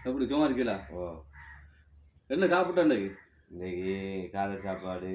எப்படி சும்மா இருக்கீங்களா? என்ன சாப்பிட்டா இன்னைக்கு? இன்னைக்கு காலை சாப்பாடு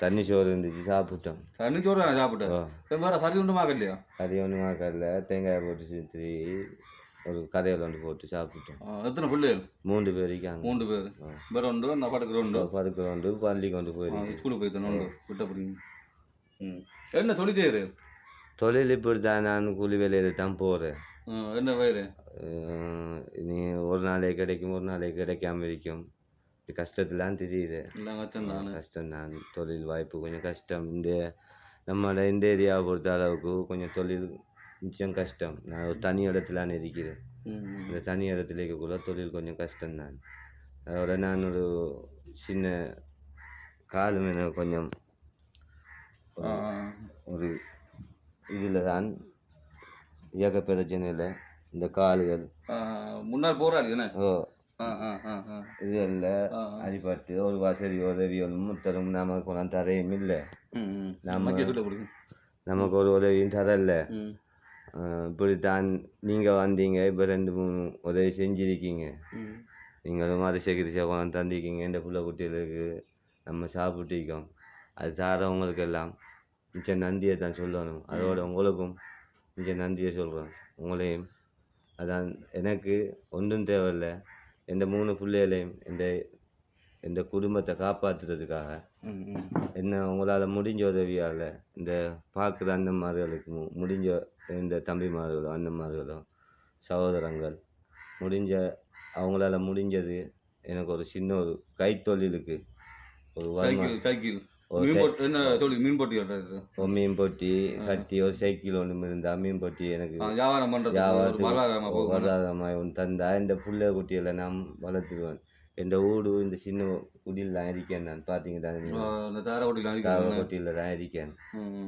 தண்ணி சோறு இருந்துச்சு, சாப்பிட்டோம். தண்ணி சோறு நான் சாப்பிட்டேன். வேற கறி ஒன்றுமா இல்லையா? கறி ஒன்றுமா கடல, தேங்காய் போட்டு சுற்றி ஒரு கதையில் ஒன்று போட்டு சாப்பிட்டோம். எத்தனை பிள்ளைகள்? 3 பேர் இருக்காங்க. 3 பேர். வேற ஒன்று நான் படுக்கிற ஒன்று பள்ளிக்கு கொண்டு போயிருக்கேன். ஸ்கூலுக்கு போயிட்டேன் விட்ட பிடிங்க. என்ன தொழில் செய்யுது? தொழில் இப்படி தான், நான் கூலி வேலையில் தான் போகிறேன். என்ன வேலை? நீ ஒரு நாளே கிடைக்கும், ஒரு நாளே கிடைக்காம இருக்கும். கஷ்டத்துலாம் தெரியுது. கஷ்டம்தான். தொழில் வாய்ப்பு கொஞ்சம் கஷ்டம். நம்மளோட இந்த ஏரியாவை பொறுத்த அளவுக்கு கொஞ்சம் தொழில் மிச்சம் கஷ்டம். நான் ஒரு தனி இடத்துலான்னு இருக்கிறேன். இந்த தனி இடத்துல இருக்கக்குள்ள தொழில் கொஞ்சம் கஷ்டம்தான். அதோட நான் ஒரு சின்ன காலம் எனக்கு கொஞ்சம் ஒரு இதில் தான் இயக்க பிரச்சனையில் இந்த கால்கள் முன்னால் போகிறாள். இதில் அடிபட்டு ஒரு வசதி உதவியும் முத்தரும் நமக்கு கொண்டாந்து தரையும் இல்லை. நமக்கு ஒரு உதவியும் தரல. இப்படித்தான் நீங்கள் வந்தீங்க, இப்போ 2-3 உதவி செஞ்சிருக்கீங்க. நீங்களும் மறு சிகிச்சை கொண்டாந்து தந்திருக்கீங்க. இந்த புள்ள குட்டிகளுக்கு நம்ம சாப்பிட்டுக்கோம். அது தாரவங்களுக்கெல்லாம் மிச்சம் நன்றியை தான் சொல்லணும். அதோட உங்களுக்கும் மிச்சம் நன்றியை சொல்கிறோம். உங்களையும் அதான் எனக்கு ஒன்றும் தேவையில்லை. இந்த 3 பிள்ளைகளையும் இந்த குடும்பத்தை காப்பாற்றுறதுக்காக என்ன உங்களால் முடிஞ்ச உதவியால் இந்த பார்க்குற அண்ணன்மார்களுக்கு முடிஞ்ச இந்த தம்பிமார்களோ அண்ணன்மார்களோ சகோதரங்கள் அவங்களால முடிஞ்சது எனக்கு ஒரு சின்ன ஒரு கைத்தொழிலுக்கு ஒரு மீன் பொட்டி கட்டி ஒரு சைக்கிள் ஒன்று இருந்தா மீன் பொட்டி எனக்கு வராதமாக ஒன்று தந்தா இந்த புள்ள குட்டிகளை நான் வளர்த்துருவேன். இந்த ஊடு இந்த சின்ன குடியில் தான் இருக்கேன். நான் பார்த்தீங்கன்னா தாரக்குட்டியில் தான் இருக்கேன்.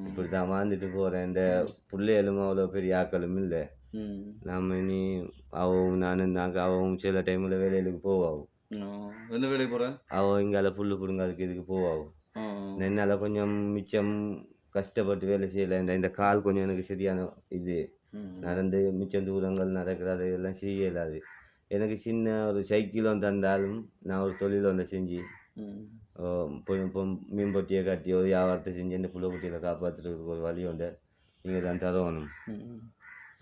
இப்படி தான் வாழ்ந்துட்டு போகிறேன். இந்த பிள்ளைகளும் அவ்வளோ பெரிய ஆக்களும் இல்லை. நம்ம இனி அவவும் சில டைமில் வேலைகளுக்கு போவாகும். எந்த வேலைக்கு போகிறேன்? இங்கால புல்லு பிடுங்க அதுக்கு இதுக்கு போவாகும். என்னால் கொஞ்சம் மிச்சம் கஷ்டப்பட்டு வேலை செய்யலை. இந்த கால் கொஞ்சம் எனக்கு சரியான இது நடந்து மிச்சம் தூரங்கள் நடக்கிறது எல்லாம் செய்ய இயலாது. எனக்கு சின்ன ஒரு சைக்கிளும் தந்தாலும் நான் ஒரு தொழில் ஒன்றை செஞ்சு மீன் பொட்டியை கட்டி ஒரு வியாபாரத்தை செஞ்சு இந்த புள்ள குட்டிகளை காப்பாற்றுறதுக்கு ஒரு வழி உண்டு. நீங்கள் தான் தரணும்.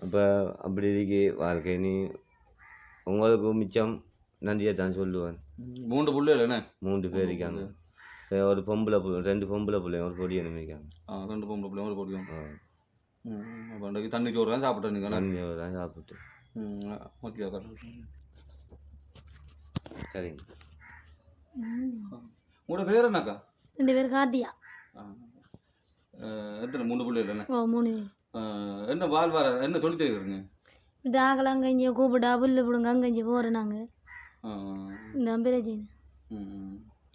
அப்போ அப்படி இருக்கு வாழ்க்கை. நீ உங்களுக்கு மிச்சம் நன்றியை தான் சொல்லுவேன். 3 பிள்ளைகள் என்ன? 3 பேர் இருக்காங்க. ஒரு பொம்பளை 2 பொம்பளை பிள்ளைங்க ஒரு பொடியை நினைக்காங்க. 2 பொம்பளை பிள்ளைங்க ஒரு பொடியும். தண்ணி சோறு தான் சாப்பிட்டேன். நீங்கள் தண்ணி சோறு தான் சாப்பிட்டு சரிங்க. உங்களோட பேர் என்னக்கா? இந்த பேர் காத்தியா. எத்தனை 3 பிள்ளைகள் என்ன? 3 என்ன வாழ்வார என்ன தொழில் செய்யுங்க? தாகலாம் கஞ்சி கூப்பிட்டா புல்லு பிடுங்க அங்கஞ்சி போகிறேன். நாங்கள் இந்த பிரச்சனை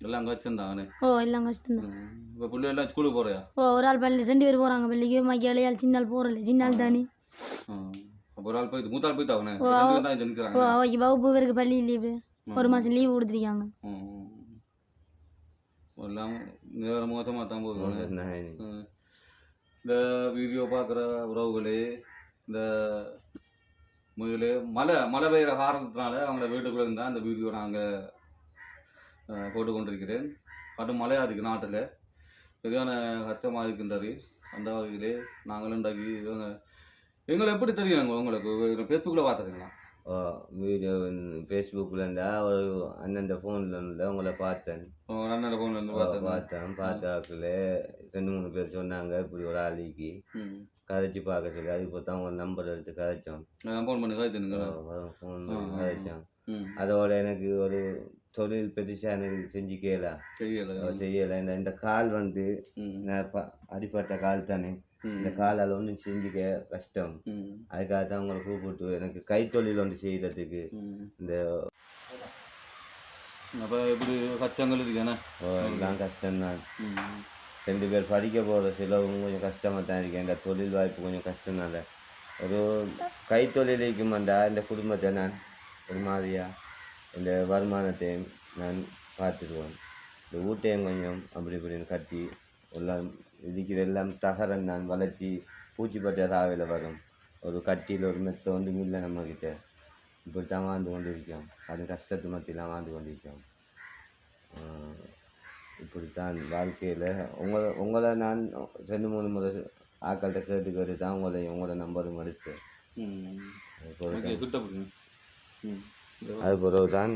எல்லாம் கஷ்டம்தானே. ஓ எல்லாம் கஷ்டம்தான். இப்போ பிள்ளை எல்லாம் ஸ்கூலுக்கு போறியா? ஓ ஒரு ஆள் பள்ளி 2 பேர் போகிறாங்க பள்ளிக்கு. மக்கி இளையாள் சின்ன ஆள் போகிறல, சின்ன ஆள் தானே. அப்போ ஒரு ஆள் போயிட்டு மூத்தாள் போயிட்டு அவனே ஓ தான் நிற்கிறாங்க. ஓ அவைக்கு வகுப்பு பேருக்கு பள்ளி லீவு, 1 மாதம் லீவு கொடுத்துருக்காங்க. எல்லாம் வேற மோசமாக தான் போகுது. நான் இந்த வீடியோ பார்க்குற உறவுகளே, இந்த முதலே மழை பெய்கிற காரணத்தினால அவங்கள வீட்டுக்குள்ளே இருந்தால் அந்த வீடியோ நாங்கள் போட்டு கொண்டிருக்கிறேன். கடும் மழையாக இருக்குது நாட்டில், சரியான கஷ்டமாக இருக்கின்றது. அந்த வகையிலே நாங்களும் இன்றைக்கு எங்களை எப்படி தெரியும் உங்களுக்கு? ஃபேஸ்புக்கில் பார்த்துருங்களா? வீடியோ ஃபேஸ்புக்கில் இருந்தால் ஒரு அண்ணன் ஃபோனில் இருந்தால் உங்களை பார்த்தேன். அண்ணன் ஃபோனில் இருந்து பார்த்தாக்குள்ள 2-3 பேர் சொன்னாங்க இப்படி ஒரு ஆளிக்கு கதைச்சி பார்க்க சொல்லி. அதுக்கு பார்த்தா உங்கள் நம்பர் எடுத்து கதைச்சோம். ஃபோன் பண்ணி கதைச்சுங்க. ஃபோன் பண்ணி கதைச்சோம். அதோட எனக்கு ஒரு தொழில் பெருசாக எனக்கு செய்யலை. இந்த கால் வந்து அடிப்பட்ட கால் தானே, இந்த காலால் ஒன்றும் செஞ்சுக்க கஷ்டம். அதுக்காக தான் உங்களை கூப்பிட்டு எனக்கு கைத்தொழில் ஒன்று செய்கிறதுக்கு இந்த அப்போ எப்படி கஷ்டங்கள் இருக்குண்ணா? எல்லாம் கஷ்டம்தான். 2 பேர் படிக்க போகிற சிலவும் கொஞ்சம் கஷ்டமாக தான் இருக்கேன். இந்த தொழில் வாய்ப்பு கொஞ்சம் கஷ்டம்னால ஒரு கைத்தொழிலுக்கு வந்தால் இந்த குடும்பத்தை நான் ஒரு மாதிரியாக இந்த வருமானத்தையும் நான் பார்த்துடுவேன். இந்த ஊட்டையும் கொஞ்சம் அப்படி இப்படின்னு கட்டி எல்லாம் இருக்கிற எல்லாம் தகரம் நான் வளர்ச்சி பூச்சிப்பட்ட ராவையில் வரும். ஒரு கட்டியில் ஒரு மெத்த ஒன்றும் இல்லை நம்மக்கிட்ட. இப்படி தான் வாழ்ந்து கொண்டு இருக்கோம். அது கஷ்டத்து மத்தியெல்லாம் வாழ்ந்து கொண்டு இருக்கோம். இப்படித்தான் வாழ்க்கையில் உங்களை நான் 2-3 முறை ஆக்கள்கிட்ட கேட்டு தான் உங்களோட நம்பரும் எடுத்து அது பிறகு தான்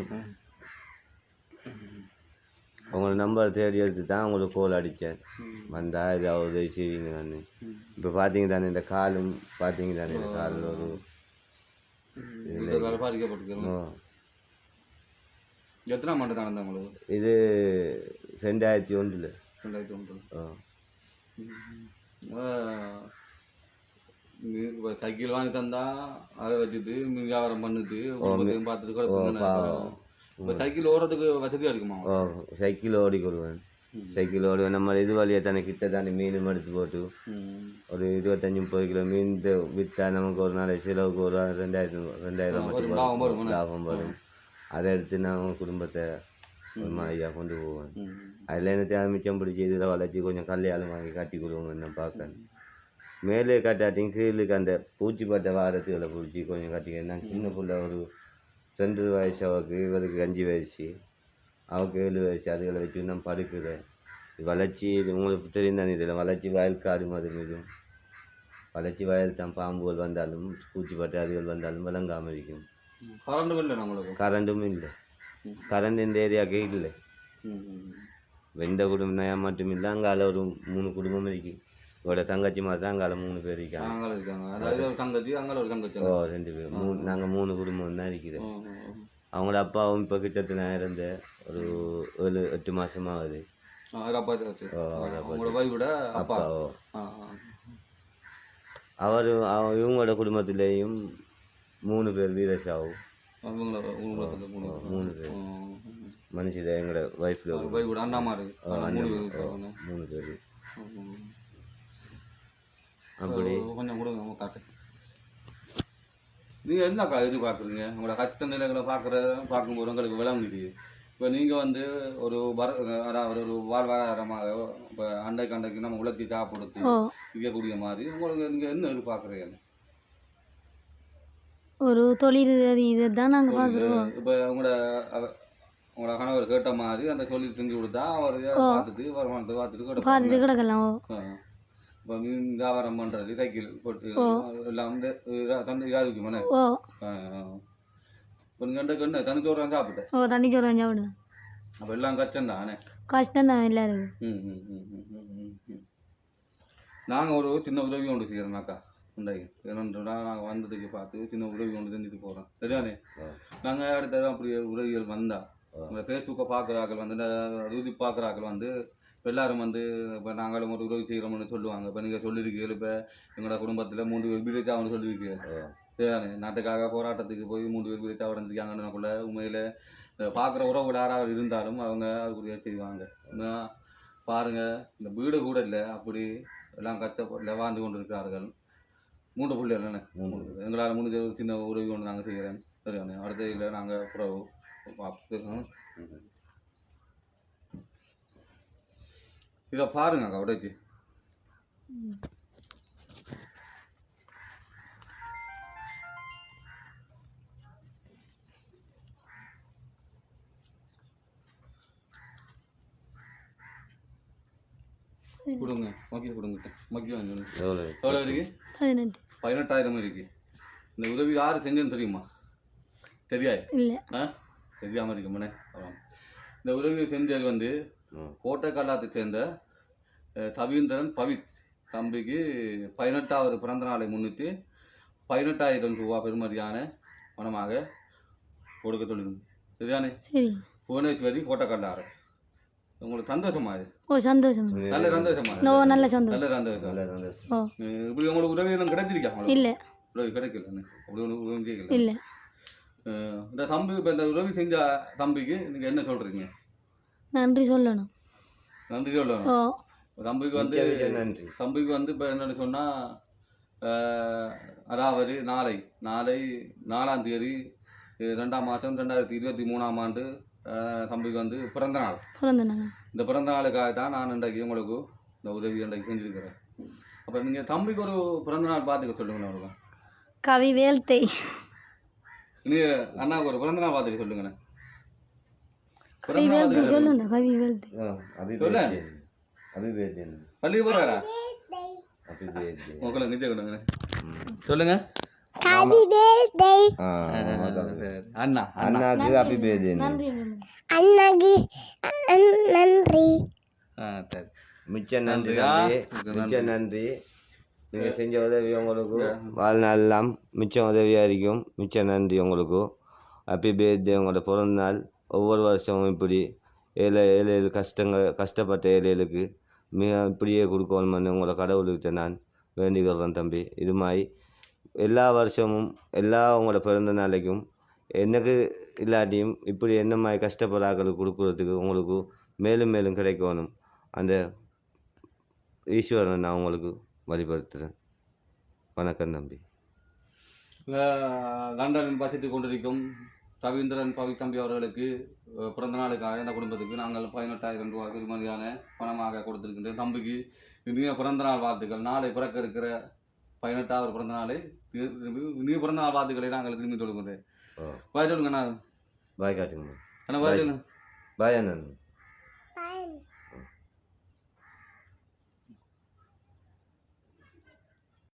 உங்களோட நம்பர் தேடி எடுத்து தான் உங்களுக்கு கோல் அடித்தேன். வந்தால் ஏதாவது உதவி செய்வீங்க தானே. இப்போ பார்த்தீங்க தானே இந்த காலும் பார்த்தீங்க தானே, இந்த காலில் ஒரு எத்தனை மாட்டு நடந்தா உங்களுக்கு? இது 2001. சைக்கிள் வாங்கி தந்தா அதை வச்சுட்டு வியாபாரம் பண்ணுது பார்த்துட்டு இப்போ சைக்கிள் ஓடுறதுக்கு வசதியாக இருக்குமா? சைக்கிள் ஓடிக்கொடுவேன். சைக்கிள் ஓடுவேன். நம்ம இது வழியாக தானே கிட்ட தானே மீன் எடுத்து போட்டு ஒரு 25-30 கிலோ மீன் விற்றா நமக்கு ஒரு நாளைக்கு செலவுக்கு ஒரு 2000 மட்டும் லாபம் வரும். அதை எடுத்து நான் குடும்பத்தை ஒரு மாதிரியாக கொண்டு போவேன். அதில் என்ன மிச்சம் பிடிச்சி இதில் வளர்ச்சி கொஞ்சம் கல்யாணம் வாங்கி கட்டி கொடுவோங்க. நான் பார்க்கேன் மேலே கட்டாட்டிங்க கீழுக்கு அந்த பூச்சிப்பட்ட வாரத்துகளை பிடிச்சி கொஞ்சம் கட்டிக்க. நான் சின்ன பிள்ளை ஒரு 2 வயசு அவருக்கு, இவருக்கு 5 வயசு, அவருக்கு 7 வயசு. அதுகளை வச்சு நான் படுக்கிறேன். வளர்ச்சி உங்களுக்கு தெரிந்தானே, இதில் வளர்ச்சி வயல் காடு மாதிரி இருக்கும். வளர்ச்சி வயல் தான் பாம்புகள் வந்தாலும் பூச்சிப்பட்ட அதுகள் வந்தாலும் விளங்காமல் இருக்கும். கரண்டும் இல்லை. கரண்ட் இந்த ஏரியாவுக்கு இல்லை. வெந்த குடும்பம் மட்டும் இல்லை. அங்கால ஒரு 3 குடும்பம் இருக்கு. இதோட தங்கச்சி மாதிரி தான் அங்கால 3 பேர் இருக்காங்க. 2 பேர். நாங்கள் 3 குடும்பம் தான் இருக்கிறோம். அவங்களோட அப்பாவும் இப்போ கிட்டத்தட்ட இருந்த ஒரு 7-8 மாதமாக ஆகுது. அப்பா இவங்களோட குடும்பத்திலேயும் 3 பேர் வீரசாவும் 3 பேர் மனுஷன் எங்களோட ஒய்ஃபில் 3 பேர். அப்படி கொஞ்சம் கொடுங்க காட்டு. நீங்கள் என்னக்கா எதிர்பார்க்குறீங்க? உங்களோட கஷ்ட நிலைகளை பார்க்கும்போது உங்களுக்கு விளங்குது. இப்போ நீங்கள் வந்து ஒரு அதாவது ஒரு வாழ்வாதாரமாக இப்போ அண்டைக்கு நம்ம உலர்த்தி சாப்பிடுத்து விற்கக்கூடிய மாதிரி உங்களுக்கு நீங்கள் என்ன எதிர்பார்க்குறீங்க? ஒரு தொழில் இதுதான் நாங்கள் பார்க்குறோம். இப்போ உங்களோட கணவர் கேட்ட மாதிரி அந்த தொழில் செஞ்சு கொடுத்தா அவர் பார்த்துட்டு வருமானத்தை பார்த்துட்டு கிடக்கலாம். இப்போ மீன் வியாபாரம் பண்ணுறது சைக்கிள் போட்டு எல்லாம் தண்ணி யாருக்கு மன இப்போ நீங்கள் என்ன தண்ணி சோறு தான் சாப்பிட்டேன். தண்ணி சோறு தான் சாப்பிடுறேன். அப்போ எல்லாம் கஷ்டம்தான். கஷ்டம்தான் எல்லாரும். நாங்கள் ஒரு சின்ன உதவி ஒன்று செய்கிறோம்னாக்கா உண்டாகி என்னன்றா நாங்கள் வந்ததுக்கு பார்த்து சின்ன உதவி ஒன்று செஞ்சுட்டு போகிறோம். சரிதானே? நாங்கள் அடுத்தது அப்படி உதவிகள் வந்தால் உங்களை ஃபேஸ்புக்கை பார்க்குறாக்கள் வந்து உதவி பார்க்குறாக்கள் வந்து இப்போ எல்லோரும் வந்து இப்போ நாங்களும் ஒரு உதவி செய்கிறோம்னு சொல்லுவாங்க. இப்போ நீங்கள் சொல்லியிருக்கீங்க இப்போ எங்களோட குடும்பத்தில் 3 பேர் வீரச்சாவன்னு சொல்லியிருக்கீங்க. சரிதானே? நாட்டுக்காக போராட்டத்துக்கு போய் 3 பேர் வீரச்சாவ அடைஞ்சிருக்காங்கன்னுக்குள்ள உண்மையில் பார்க்குற உறவுகள் யாராவது இருந்தாலும் அவங்க அதுக்குரிய செய்வாங்க. பாருங்க, இந்த வீடு கூட இல்லை, அப்படி எல்லாம் கஷ்டப்பட்டு வாழ்ந்து கொண்டு இருக்கிறார்கள். 3 பிள்ளைகள் தானே, எங்களால் முடிஞ்ச ஒரு சின்ன உதவி ஒன்று நாங்கள் செய்கிறேன். சரியானே, அடுத்த இல்லை நாங்கள் உறவு பார்த்துக்கோம். இதை பாருங்க அக்கா உடைச்சி. கொடுங்க, மக்கி கொடுங்க, மக்கி வாங்க. எவ்வளோ எவ்வளோ இருக்கு? 18. 18,000 இருக்கு. இந்த உதவி யார் செஞ்சேன்னு தெரியுமா? தெரியாது. இல்லை. தெரியாமல் இருக்குமாண்ணே. இந்த உதவி செஞ்சது வந்து கோட்டைக்கல்லாத்தை சேர்ந்த தவீந்திரன் பவித் தம்பிக்கு 18வது பிறந்த நாளை முன்னிட்டு 18,000 ரூபா பெருமதியான பணமாக கொடுக்க சொல்லிருந்தேன். சரியானே? சரி. புவனேஸ்வரி கோட்டைக்கல்லாறு. உங்களுக்கு சந்தோஷமா இது? ஓ, சந்தோஷம். நல்ல சந்தோஷமா? ஓ, நல்ல சந்தோஷம். நல்ல சந்தோஷம். ஓ, இப்படி உங்களுக்கு உதவி எல்லாம் கிடைச்சிருக்கா? இல்லை. உதவி கிடைக்கல, அப்படி ஒன்று உதவி செய்யல. இல்லை. இந்த தம்பி இப்போ இந்த உதவி செஞ்ச தம்பிக்கு நீங்கள் என்ன சொல்கிறீங்க? நன்றி சொல்லணும். நன்றி சொல்லணும். ஓ, தம்பிக்கு வந்து நன்றி. தம்பிக்கு வந்து இப்போ என்னென்னு சொன்னால், அதாவது நாளை 4ஆம் தேதி 2ஆம் மாதம் 2023ஆம் ஆண்டு தம்பிக்கு வந்து பிறந்த நாள். இந்த பிறந்த நாளுக்காக தான் நான் இன்றைக்கு உங்களுக்கு இந்த உதவி இன்றைக்கு செஞ்சுருக்கிறேன். அப்போ நீங்கள் தம்பிக்கு ஒரு பிறந்த நாள் பார்த்துக்க சொல்லுங்களேன். அவருக்கு கவி வேல்த்தை. நீ அண்ணாவுக்கு ஒரு பிறந்த நாள் பார்த்துக்க சொல்லுங்கண்ணே. கவி வேல்த்தை சொல்லுங்க. கவி வேல்த்தை பள்ளி போறாரா? உங்களை நிஜ கொடுங்கண்ணே. சொல்லுங்க. அண்ணா அண்ணாக்கு ஹாப்பி பர்த்டே. நன்றி. அண்ணாக்கு நன்றி. சரி, மிச்ச நன்றி தம்பி, மிச்ச நன்றி. நீங்கள் செஞ்ச உதவி உங்களுக்கு வாழ்நாளெல்லாம் மிச்சம் உதவியாக இருக்கும். மிச்ச நன்றி உங்களுக்கு. Happy birthday. உங்களோட பிறந்த நாள் ஒவ்வொரு வருஷமும் இப்படி ஏழை கஷ்டப்பட்ட ஏழைகளுக்கு இப்படியே கொடுக்கணும்னு உங்களோட கடவுள்கிட்ட நான் வேண்டிக்கிறேன் தம்பி. இது மாதிரி எல்லா வருஷமும் உங்களோட பிறந்த நாளைக்கும் எனக்கு இல்லாட்டியும் இப்படி என்ன மாதிரி கஷ்டப்படாக்களுக்கு கொடுக்குறதுக்கு உங்களுக்கு மேலும் மேலும் கிடைக்கணும். அந்த ஈஸ்வரனை நான் உங்களுக்கு வழிபடுத்துகிறேன். வணக்கம் தம்பி. லண்டனில் வசித்து கொண்டிருக்கும் ரவீந்திரன் பவி தம்பி அவர்களுக்கு பிறந்த நாளுக்காக இந்த குடும்பத்துக்கு நாங்கள் 18,000 ரூபாய் பெருமதியான பணமாக கொடுத்திருக்கின்றோம். தம்பிக்கு இனிய பிறந்த நாள் வாழ்த்துக்கள். நாளை பிறக்க இருக்கிற 18வது பிறந்த நாளை இனிய பிறந்த நாள் வாழ்த்துக்களை நாங்கள் திரும்பி சொல்லுகிறேன். பாய் சொல்லுங்க. நான் பாய் காட்டுங்க. அண்ணா பாய் சொல்லுங்க. பாய் அண்ணன்.